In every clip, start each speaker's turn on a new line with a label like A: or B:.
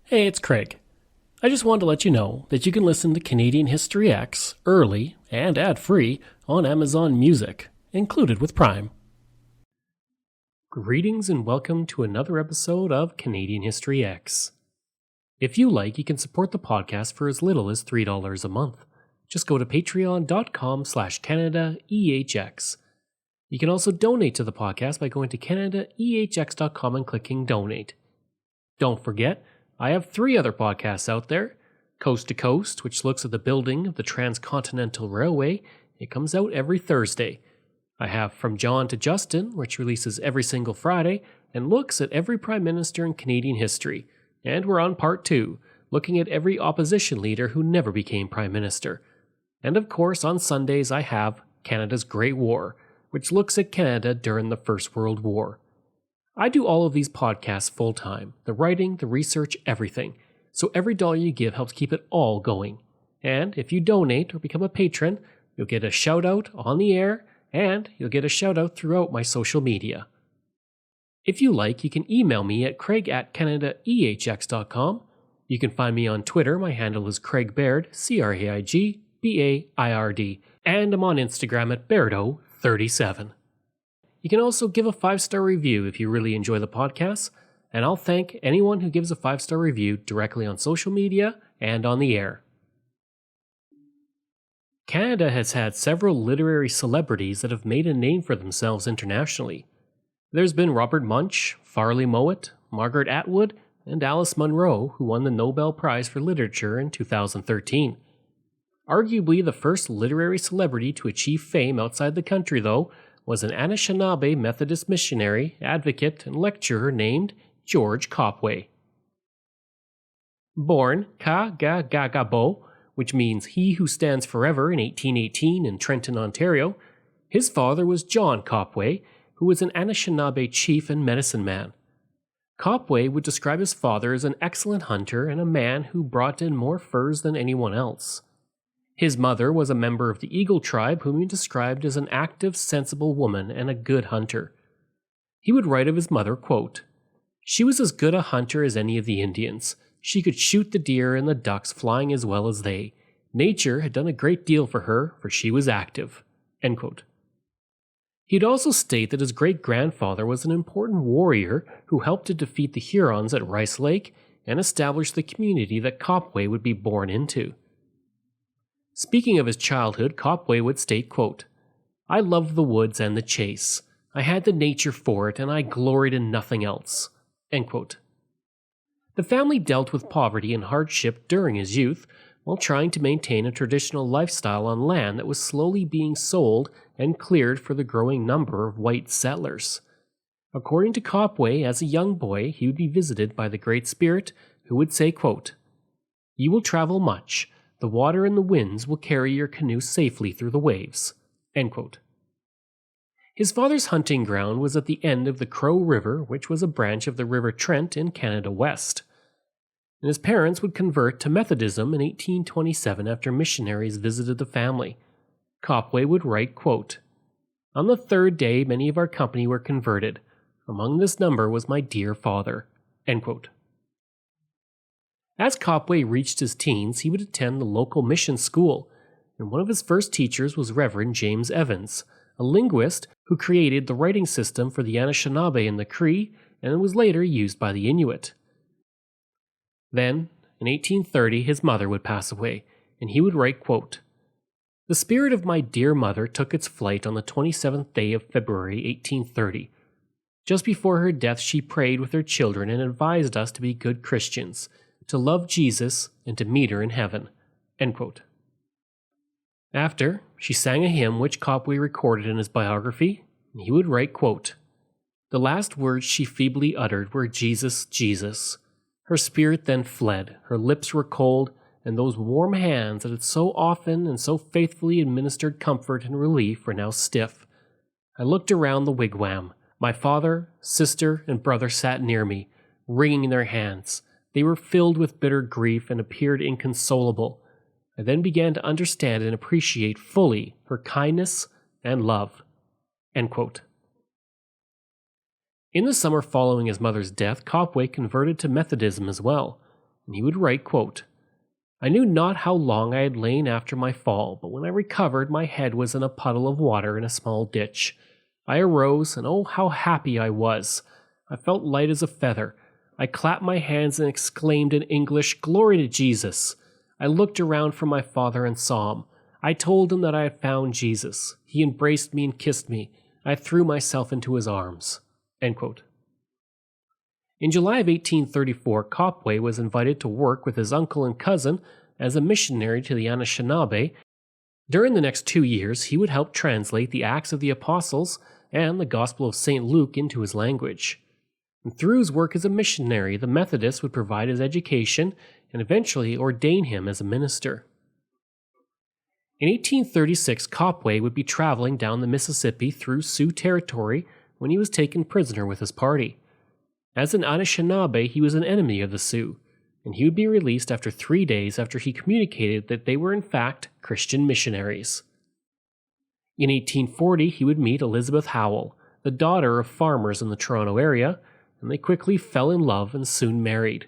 A: Hey, it's Craig. I just wanted to let you know that you can listen to Canadian History X early and ad-free on Amazon Music, included with Prime. Greetings and welcome to another episode of Canadian History X. If you like, you can support the podcast for as little as $3 a month. Just go to patreon.com/CanadaEHX. You can also donate to the podcast by going to CanadaEHX.com and clicking Donate. Don't forget, I have 3 other podcasts out there. Coast to Coast, which looks at the building of the Transcontinental Railway. It comes out every Thursday. I have From John to Justin, which releases every single Friday and looks at every Prime Minister in Canadian history. And we're on part 2, looking at every opposition leader who never became Prime Minister. And of course, on Sundays I have Canada's Great War, which looks at Canada during the First World War. I do all of these podcasts full-time, the writing, the research, everything. So every dollar you give helps keep it all going. And if you donate or become a patron, you'll get a shout-out on the air, and you'll get a shout-out throughout my social media. If you like, you can email me at craig@canadaehx.com. You can find me on Twitter. My handle is Craig Baird, CraigBaird, and I'm on Instagram at Bairdo37. You can also give a 5-star review if you really enjoy the podcast, and I'll thank anyone who gives a 5-star review directly on social media and on the air. Canada has had several literary celebrities that have made a name for themselves internationally. There's been Robert Munsch, Farley Mowat, Margaret Atwood, and Alice Munro, who won the Nobel Prize for Literature in 2013. Arguably the first literary celebrity to achieve fame outside the country, though, was an Anishinaabe Methodist missionary, advocate, and lecturer named George Copway. Born Kah-Ge-Ga-Gah-Bowh, which means He Who Stands Forever, in 1818 in Trenton, Ontario, his father was John Copway, who was an Anishinaabe chief and medicine man. Copway would describe his father as an excellent hunter and a man who brought in more furs than anyone else. His mother was a member of the Eagle tribe whom he described as an active, sensible woman and a good hunter. He would write of his mother, quote, "She was as good a hunter as any of the Indians. She could shoot the deer and the ducks flying as well as they. Nature had done a great deal for her, for she was active." End quote. He'd also state that his great-grandfather was an important warrior who helped to defeat the Hurons at Rice Lake and establish the community that Copway would be born into. Speaking of his childhood, Copway would state, quote, "I loved the woods and the chase. I had the nature for it, and I gloried in nothing else." End quote. The family dealt with poverty and hardship during his youth, while trying to maintain a traditional lifestyle on land that was slowly being sold and cleared for the growing number of white settlers. According to Copway, as a young boy, he would be visited by the Great Spirit, who would say, quote, "You will travel much. The water and the winds will carry your canoe safely through the waves." End quote. His father's hunting ground was at the end of the Crow River, which was a branch of the River Trent in Canada West. And his parents would convert to Methodism in 1827 after missionaries visited the family. Copway would write, quote, "On the 3rd day many of our company were converted. Among this number was my dear father." End quote. As Copway reached his teens, he would attend the local mission school, and one of his first teachers was Reverend James Evans, a linguist who created the writing system for the Anishinaabe and the Cree, and was later used by the Inuit. Then, in 1830, his mother would pass away, and he would write, quote, "The spirit of my dear mother took its flight on the 27th day of February, 1830. Just before her death she prayed with her children and advised us to be good Christians, to love Jesus, and to meet her in heaven." End quote. After, she sang a hymn which Copway recorded in his biography, and he would write, quote, "The last words she feebly uttered were 'Jesus, Jesus.' Her spirit then fled, her lips were cold, and those warm hands that had so often and so faithfully administered comfort and relief were now stiff. I looked around the wigwam. My father, sister, and brother sat near me, wringing their hands. They were filled with bitter grief and appeared inconsolable. I then began to understand and appreciate fully her kindness and love." End quote. In the summer following his mother's death, Copway converted to Methodism as well, and he would write, quote, "I knew not how long I had lain after my fall, but when I recovered, my head was in a puddle of water in a small ditch. I arose, and oh, how happy I was! I felt light as a feather. I clapped my hands and exclaimed in English, 'Glory to Jesus!' I looked around for my father and saw him. I told him that I had found Jesus. He embraced me and kissed me. I threw myself into his arms." End quote. In July of 1834, Copway was invited to work with his uncle and cousin as a missionary to the Anishinaabe. During the next 2 years, he would help translate the Acts of the Apostles and the Gospel of St. Luke into his language. And through his work as a missionary, the Methodists would provide his education and eventually ordain him as a minister. In 1836, Copway would be traveling down the Mississippi through Sioux territory when he was taken prisoner with his party. As an Anishinaabe, he was an enemy of the Sioux, and he would be released after 3 days after he communicated that they were in fact Christian missionaries. In 1840, he would meet Elizabeth Howell, the daughter of farmers in the Toronto area, and they quickly fell in love and soon married.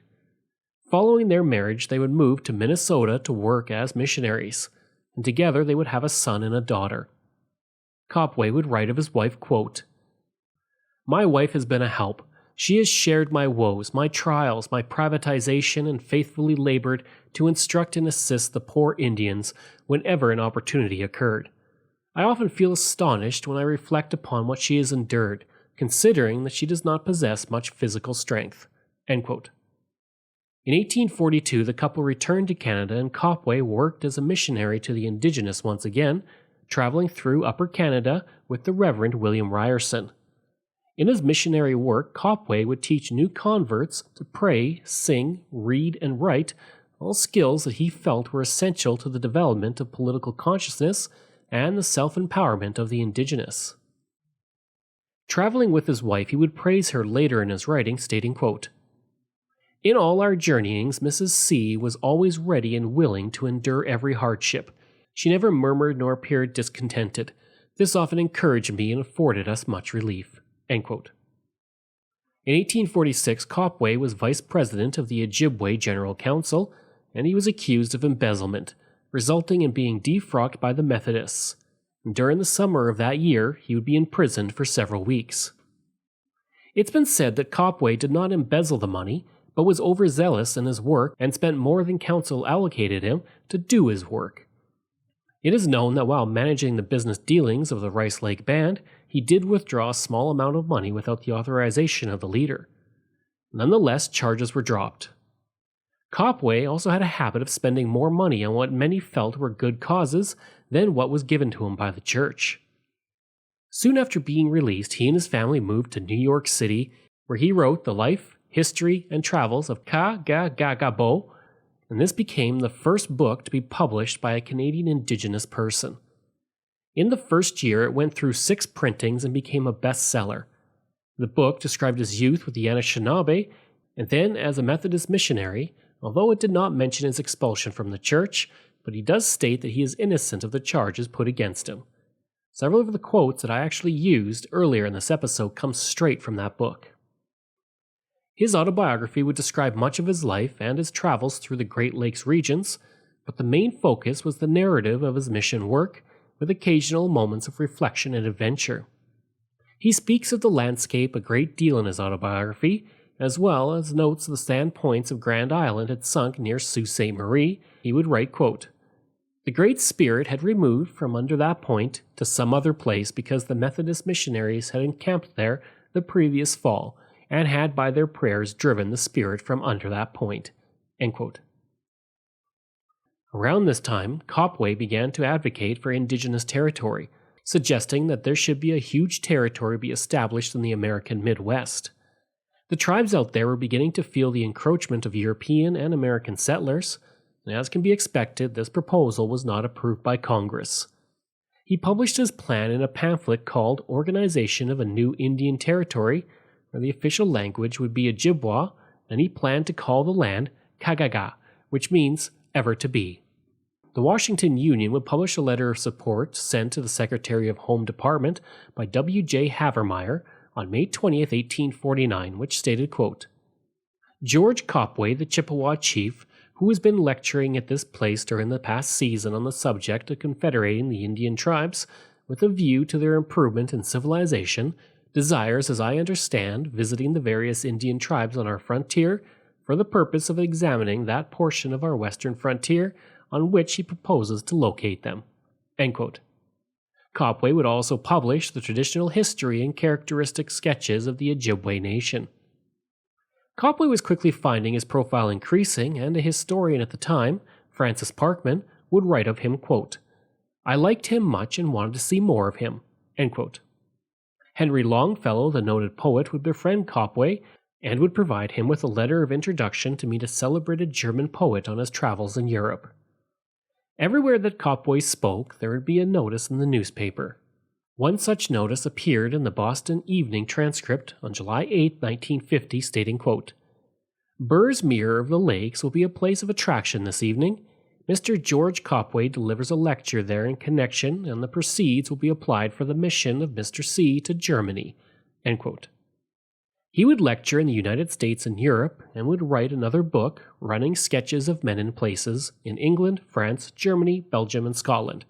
A: Following their marriage, they would move to Minnesota to work as missionaries, and together they would have a son and a daughter. Copway would write of his wife, quote, "My wife has been a help. She has shared my woes, my trials, my privatization, and faithfully labored to instruct and assist the poor Indians whenever an opportunity occurred. I often feel astonished when I reflect upon what she has endured, considering that she does not possess much physical strength." End quote. In 1842, the couple returned to Canada and Copway worked as a missionary to the Indigenous once again, traveling through Upper Canada with the Reverend William Ryerson. In his missionary work, Copway would teach new converts to pray, sing, read, and write, all skills that he felt were essential to the development of political consciousness and the self-empowerment of the Indigenous. Traveling with his wife, he would praise her later in his writing, stating, quote, "In all our journeyings, Mrs. C. was always ready and willing to endure every hardship. She never murmured nor appeared discontented. This often encouraged me and afforded us much relief." End quote. In 1846, Copway was vice president of the Ojibwe General Council, and he was accused of embezzlement, resulting in being defrocked by the Methodists. During the summer of that year, he would be imprisoned for several weeks. It's been said that Copway did not embezzle the money, but was overzealous in his work and spent more than council allocated him to do his work. It is known that while managing the business dealings of the Rice Lake Band, he did withdraw a small amount of money without the authorization of the leader. Nonetheless, charges were dropped. Copway also had a habit of spending more money on what many felt were good causes than what was given to him by the church. Soon after being released, he and his family moved to New York City, where he wrote the life, history, and travels of Kah-Ge-Ga-Gah-Bowh, and this became the first book to be published by a Canadian Indigenous person. In the first year, it went through 6 printings and became a bestseller. The book described his youth with the Anishinaabe, and then as a Methodist missionary, although it did not mention his expulsion from the church, but he does state that he is innocent of the charges put against him. Several of the quotes that I actually used earlier in this episode come straight from that book. His autobiography would describe much of his life and his travels through the Great Lakes regions, but the main focus was the narrative of his mission work, with occasional moments of reflection and adventure. He speaks of the landscape a great deal in his autobiography, as well as notes the sand points of Grand Island had sunk near Sault Ste. Marie. He would write, quote, "The Great Spirit had removed from under that point to some other place because the Methodist missionaries had encamped there the previous fall, and had by their prayers driven the spirit from under that point." End quote. Around this time, Copway began to advocate for Indigenous territory, suggesting that there should be a huge territory be established in the American Midwest. The tribes out there were beginning to feel the encroachment of European and American settlers, and as can be expected, this proposal was not approved by Congress. He published his plan in a pamphlet called Organization of a New Indian Territory, where the official language would be Ojibwa, and he planned to call the land Kah-Ge-Ga-Gah, which means ever to be. The Washington Union would publish a letter of support sent to the Secretary of Home Department by W.J. Havermeyer on May 20, 1849, which stated, quote, George Copway, the Chippewa chief, who has been lecturing at this place during the past season on the subject of confederating the Indian tribes with a view to their improvement in civilization, desires, as I understand, visiting the various Indian tribes on our frontier for the purpose of examining that portion of our western frontier on which he proposes to locate them." End quote. Copway would also publish the traditional history and characteristic sketches of the Ojibwe nation. Copway was quickly finding his profile increasing, and a historian at the time, Francis Parkman, would write of him, quote, "I liked him much and wanted to see more of him." End quote. Henry Longfellow, the noted poet, would befriend Copway and would provide him with a letter of introduction to meet a celebrated German poet on his travels in Europe. Everywhere that Copway spoke, there would be a notice in the newspaper. One such notice appeared in the Boston Evening Transcript on July 8, 1950, stating, quote, "Burr's Mirror of the Lakes will be a place of attraction this evening. Mr. George Copway delivers a lecture there in connection, and the proceeds will be applied for the mission of Mr. C. to Germany." End quote. He would lecture in the United States and Europe, and would write another book, Running Sketches of Men and Places, in England, France, Germany, Belgium, and Scotland,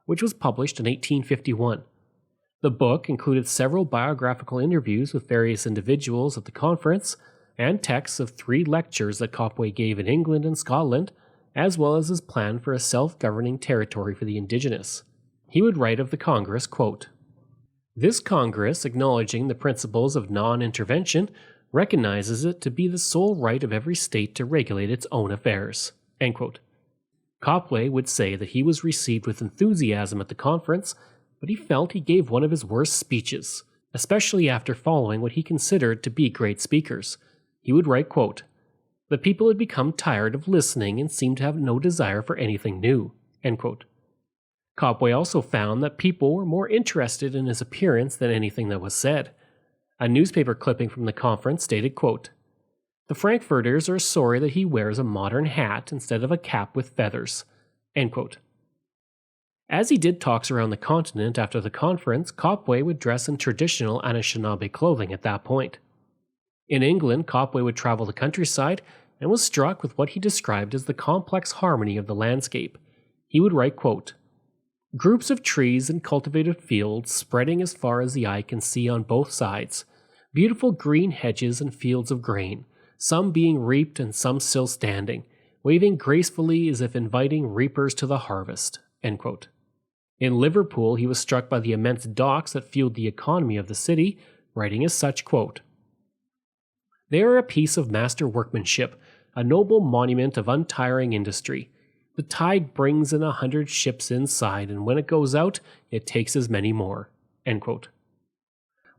A: which was published in 1851. The book included several biographical interviews with various individuals at the conference, and texts of 3 lectures that Copway gave in England and Scotland, as well as his plan for a self-governing territory for the indigenous. He would write of the Congress, quote, "This Congress, acknowledging the principles of non-intervention, recognizes it to be the sole right of every state to regulate its own affairs." End quote. Copway would say that he was received with enthusiasm at the conference, but he felt he gave one of his worst speeches, especially after following what he considered to be great speakers. He would write, quote, "The people had become tired of listening and seemed to have no desire for anything new." End quote. Copway also found that people were more interested in his appearance than anything that was said. A newspaper clipping from the conference stated, quote, "The Frankfurters are sorry that he wears a modern hat instead of a cap with feathers." End quote. As he did talks around the continent after the conference, Copway would dress in traditional Anishinaabe clothing at that point. In England, Copway would travel the countryside and was struck with what he described as the complex harmony of the landscape. He would write, quote, "Groups of trees and cultivated fields spreading as far as the eye can see on both sides, beautiful green hedges and fields of grain, some being reaped and some still standing, waving gracefully as if inviting reapers to the harvest." End quote. In Liverpool, he was struck by the immense docks that fueled the economy of the city, writing as such, quote, "They are a piece of master workmanship, a noble monument of untiring industry. The tide brings in 100 ships inside, and when it goes out, it takes as many more." End quote.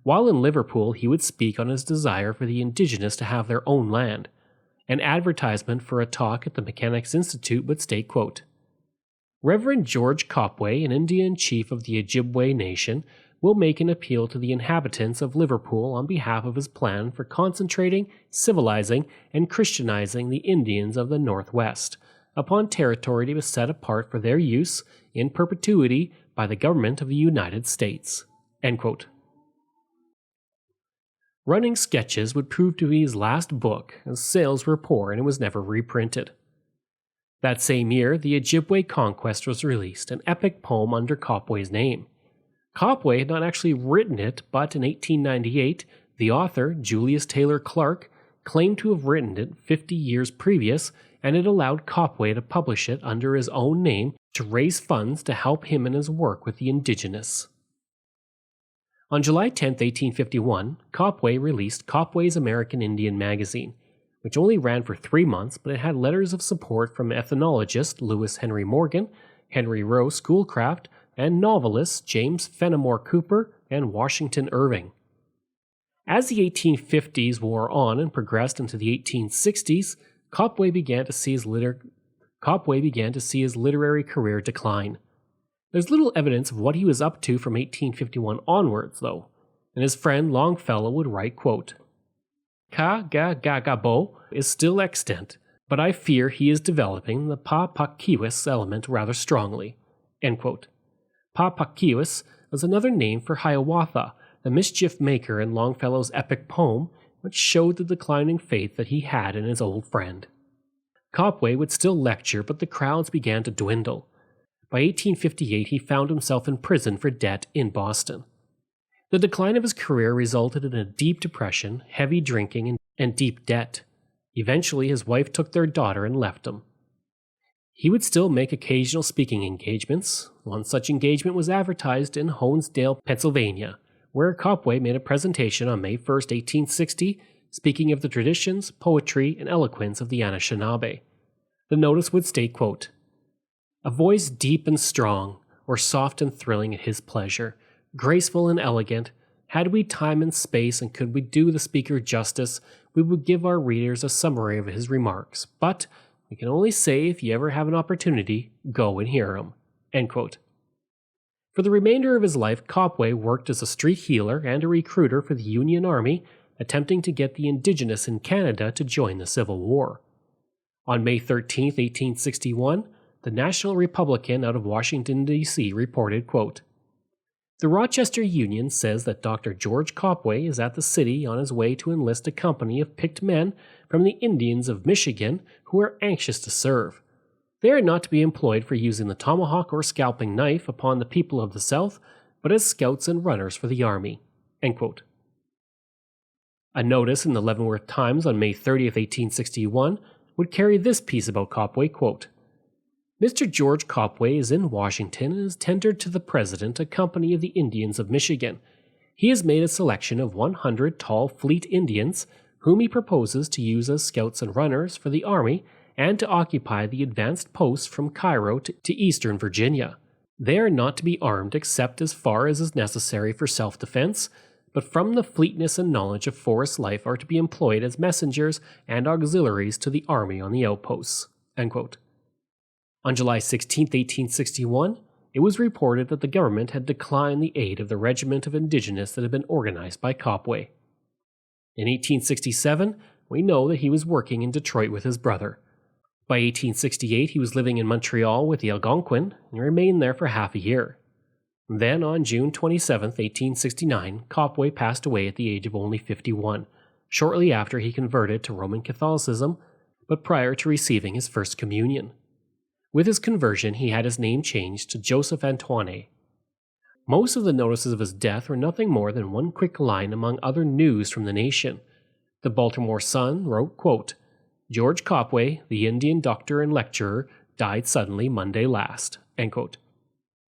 A: While in Liverpool, he would speak on his desire for the indigenous to have their own land. An advertisement for a talk at the Mechanics' Institute would state, quote, "Reverend George Copway, an Indian chief of the Ojibwe nation, will make an appeal to the inhabitants of Liverpool on behalf of his plan for concentrating, civilizing, and Christianizing the Indians of the Northwest upon territory to be set apart for their use in perpetuity by the government of the United States." End quote. Running Sketches would prove to be his last book, as sales were poor and it was never reprinted. That same year, The Ojibwe Conquest was released, an epic poem under Copway's name. Copway had not actually written it, but in 1898, the author, Julius Taylor Clark, claimed to have written it 50 years previous, and it allowed Copway to publish it under his own name to raise funds to help him in his work with the indigenous. On July 10, 1851, Copway released Copway's American Indian magazine, which only ran for 3 months, but it had letters of support from ethnologist Lewis Henry Morgan, Henry Rowe Schoolcraft, and novelists James Fenimore Cooper and Washington Irving. As the 1850s wore on and progressed into the 1860s, Copway began to see his literary career decline. There's little evidence of what he was up to from 1851 onwards, though, and his friend Longfellow would write, quote, "Kah-Ge-Ga-Gah-Bowh is still extant, but I fear he is developing the Pa-Pak-Kiwis element rather strongly." End quote. Pa-Pak-Kiwis was another name for Hiawatha, the mischief maker in Longfellow's epic poem, which showed the declining faith that he had in his old friend. Copway would still lecture, but the crowds began to dwindle. By 1858, he found himself in prison for debt in Boston. The decline of his career resulted in a deep depression, heavy drinking, and deep debt. Eventually, his wife took their daughter and left him. He would still make occasional speaking engagements. One such engagement was advertised in Honesdale, Pennsylvania, where Copway made a presentation on May 1, 1860, speaking of the traditions, poetry, and eloquence of the Anishinaabe. The notice would state, quote, "A voice deep and strong, or soft and thrilling at his pleasure, graceful and elegant. Had we time and space and could we do the speaker justice, we would give our readers a summary of his remarks. But we can only say if you ever have an opportunity, go and hear him." End quote. For the remainder of his life, Copway worked as a street healer and a recruiter for the Union Army, attempting to get the Indigenous in Canada to join the Civil War. On May 13, 1861, the National Republican out of Washington, D.C. reported, quote, "The Rochester Union says that Dr. George Copway is at the city on his way to enlist a company of picked men from the Indians of Michigan who are anxious to serve. They are not to be employed for using the tomahawk or scalping knife upon the people of the South, but as scouts and runners for the Army." End quote. A notice in the Leavenworth Times on May 30, 1861 would carry this piece about Copway, quote, "Mr. George Copway is in Washington and has tendered to the President a company of the Indians of Michigan. He has made a selection of 100 tall fleet Indians, whom he proposes to use as scouts and runners for the Army and to occupy the advanced posts from Cairo to eastern Virginia. They are not to be armed except as far as is necessary for self-defense, but from the fleetness and knowledge of forest life are to be employed as messengers and auxiliaries to the Army on the outposts." End quote. On July 16, 1861, it was reported that the government had declined the aid of the regiment of Indigenous that had been organized by Copway. In 1867, we know that he was working in Detroit with his brother. By 1868, he was living in Montreal with the Algonquin and remained there for half a year. Then, on June 27, 1869, Copway passed away at the age of only 51, shortly after he converted to Roman Catholicism, but prior to receiving his first communion. With his conversion, he had his name changed to Joseph Antoine. Most of the notices of his death were nothing more than one quick line among other news from the nation. The Baltimore Sun wrote, quote, "George Copway, the Indian doctor and lecturer, died suddenly Monday last." End quote.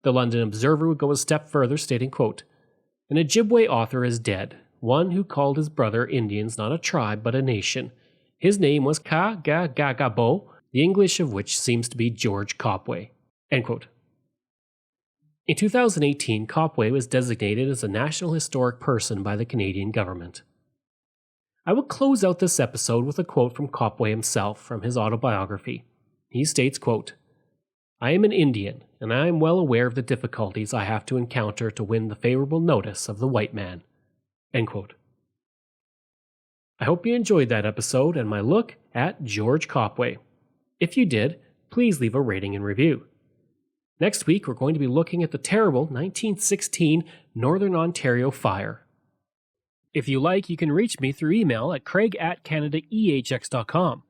A: The London Observer would go a step further, stating, quote, "An Ojibwe author is dead, one who called his brother Indians not a tribe but a nation. His name was Kah-Ge-Ga-Gah-Bowh, the English of which seems to be George Copway." End quote. In 2018, Copway was designated as a National Historic Person by the Canadian government. I will close out this episode with a quote from Copway himself from his autobiography. He states, quote, "I am an Indian, and I am well aware of the difficulties I have to encounter to win the favorable notice of the white man." End quote. I hope you enjoyed that episode and my look at George Copway. If you did, please leave a rating and review. Next week, we're going to be looking at the terrible 1916 Northern Ontario fire. If you like, you can reach me through email at craig@canadaehx.com.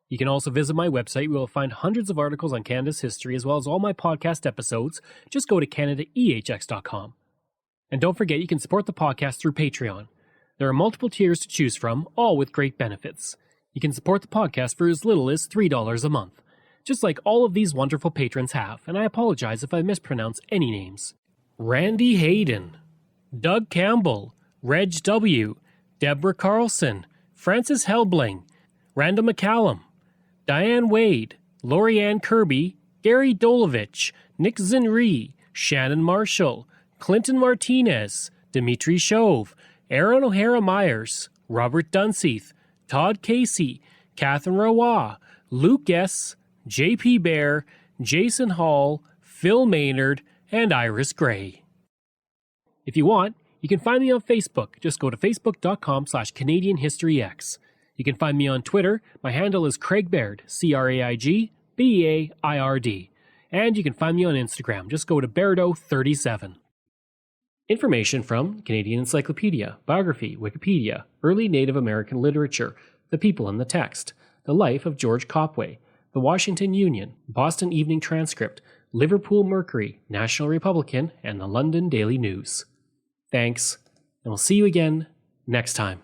A: You can also visit my website where you'll find hundreds of articles on Canada's history as well as all my podcast episodes. Just go to canadaehx.com. And don't forget, you can support the podcast through Patreon. There are multiple tiers to choose from, all with great benefits. You can support the podcast for as little as $3 a month, just like all of these wonderful patrons have, and I apologize if I mispronounce any names. Randy Hayden, Doug Campbell, Reg W., Deborah Carlson, Francis Helbling, Randall McCallum, Diane Wade, Lorianne Kirby, Gary Dolovich, Nick Zinri, Shannon Marshall, Clinton Martinez, Dimitri Chauve, Aaron O'Hara Myers, Robert Dunseith, Todd Casey, Catherine Roy, Luke S., J.P. Bear, Jason Hall, Phil Maynard, and Iris Gray. If you want, you can find me on Facebook. Just go to facebook.com/CanadianHistoryX. You can find me on Twitter. My handle is Craig Baird, CraigBeard. And you can find me on Instagram. Just go to Bairdo37. Information from Canadian Encyclopedia, Biography, Wikipedia, Early Native American Literature, The People in the Text, The Life of George Copway, The Washington Union, Boston Evening Transcript, Liverpool Mercury, National Republican, and the London Daily News. Thanks, and we'll see you again next time.